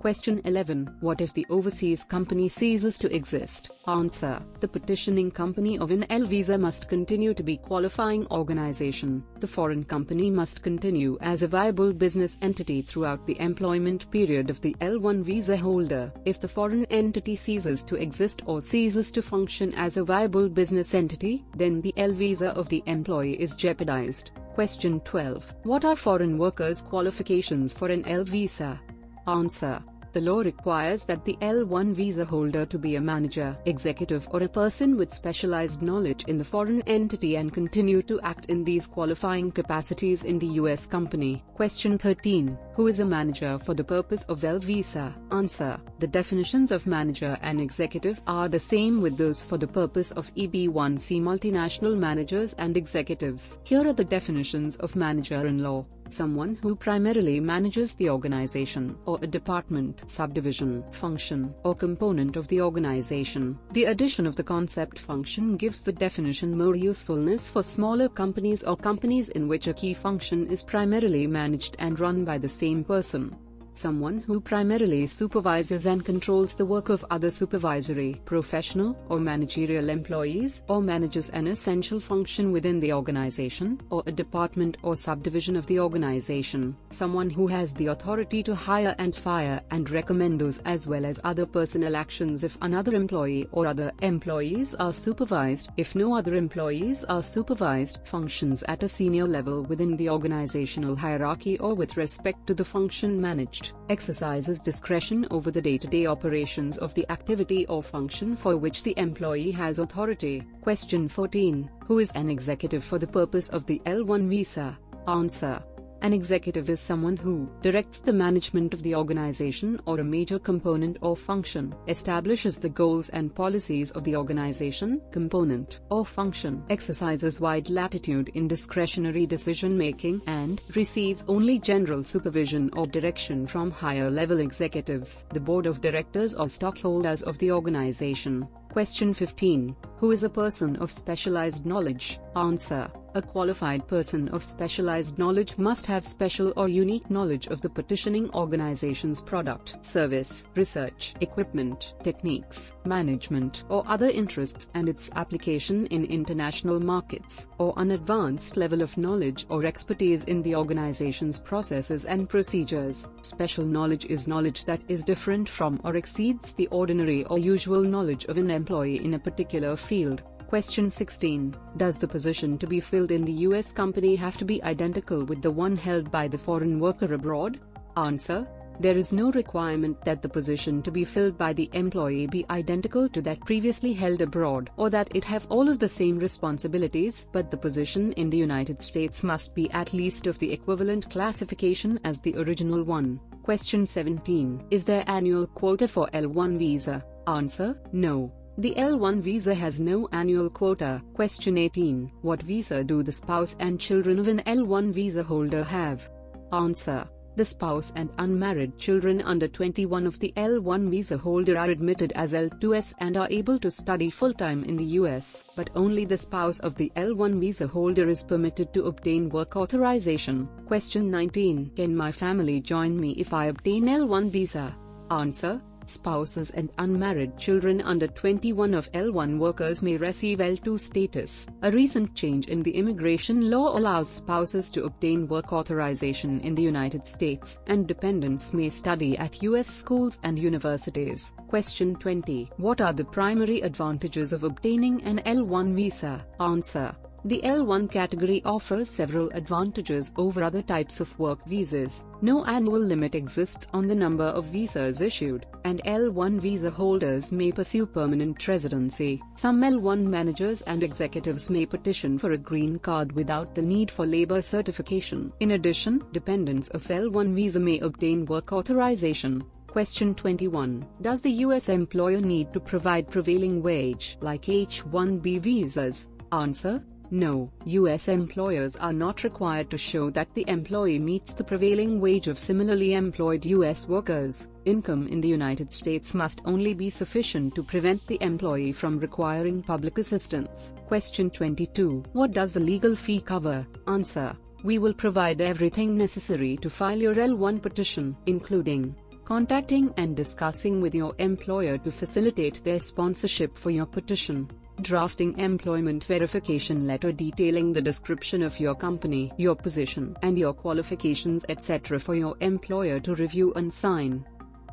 Question 11. What if the overseas company ceases to exist? Answer. The petitioning company of an L visa must continue to be qualifying organization. The foreign company must continue as a viable business entity throughout the employment period of the L1 visa holder. If the foreign entity ceases to exist or ceases to function as a viable business entity, then the L visa of the employee is jeopardized. Question 12. What are foreign workers' qualifications for an L visa? Answer. The law requires that the L1 visa holder to be a manager, executive or a person with specialized knowledge in the foreign entity and continue to act in these qualifying capacities in the US company. Question 13. Who is a manager for the purpose of L visa? Answer. The definitions of manager and executive are the same with those for the purpose of EB1. See multinational managers and executives. Here are the definitions of manager in law. Someone who primarily manages the organization or a department, subdivision, function, or component of the organization. The addition of the concept function gives the definition more usefulness for smaller companies or companies in which a key function is primarily managed and run by the same person. Someone who primarily supervises and controls the work of other supervisory, professional, or managerial employees, or manages an essential function within the organization, or a department or subdivision of the organization. Someone who has the authority to hire and fire and recommend those as well as other personnel actions if another employee or other employees are supervised. If no other employees are supervised, functions at a senior level within the organizational hierarchy or with respect to the function managed. Exercises discretion over the day-to-day operations of the activity or function for which the employee has authority. Question 14. Who is an executive for the purpose of the L1 visa? Answer. An executive is someone who directs the management of the organization or a major component or function, establishes the goals and policies of the organization, component, or function, exercises wide latitude in discretionary decision-making, and receives only general supervision or direction from higher-level executives, the board of directors or stockholders of the organization. Question 15. Who is a person of specialized knowledge? Answer. A qualified person of specialized knowledge must have special or unique knowledge of the petitioning organization's product, service, research, equipment, techniques, management, or other interests and its application in international markets, or an advanced level of knowledge or expertise in the organization's processes and procedures. Special knowledge is knowledge that is different from or exceeds the ordinary or usual knowledge of an employee in a particular field. Question 16. Does the position to be filled in the US company have to be identical with the one held by the foreign worker abroad? Answer. There is no requirement that the position to be filled by the employee be identical to that previously held abroad, or that it have all of the same responsibilities, but the position in the United States must be at least of the equivalent classification as the original one. Question 17. Is there annual quota for L1 visa? Answer. No. The L1 visa has no annual quota. Question 18. What visa do the spouse and children of an L1 visa holder have? Answer. The spouse and unmarried children under 21 of the L1 visa holder are admitted as L2s and are able to study full-time in the US, but only the spouse of the L1 visa holder is permitted to obtain work authorization. Question 19. Can my family join me if I obtain L1 visa? Answer. Spouses and unmarried children under 21 of L1 workers may receive L2 status. A recent change in the immigration law allows spouses to obtain work authorization in the United States, and dependents may study at US schools and universities. Question 20. What are the primary advantages of obtaining an L1 visa? Answer. The L1 category offers several advantages over other types of work visas. No annual limit exists on the number of visas issued, and L1 visa holders may pursue permanent residency. Some L1 managers and executives may petition for a green card without the need for labor certification. In addition, dependents of L1 visa may obtain work authorization. Question 21. Does the U.S. employer need to provide prevailing wage like H-1B visas? Answer. No, U.S. employers are not required to show that the employee meets the prevailing wage of similarly employed U.S. workers. Income in the United States must only be sufficient to prevent the employee from requiring public assistance. Question 22. What does the legal fee cover? Answer. We will provide everything necessary to file your L1 petition, including Contacting and discussing with your employer to facilitate their sponsorship for your petition. Drafting employment verification letter detailing the description of your company, your position, and your qualifications etc. for your employer to review and sign.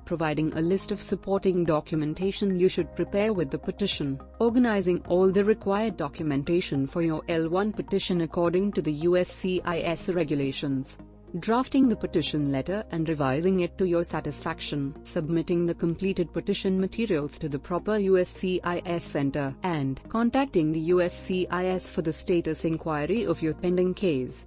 Providing a list of supporting documentation you should prepare with the petition. Organizing all the required documentation for your L1 petition according to the USCIS regulations. Drafting the petition letter and revising it to your satisfaction, submitting the completed petition materials to the proper USCIS center, and contacting the USCIS for the status inquiry of your pending case.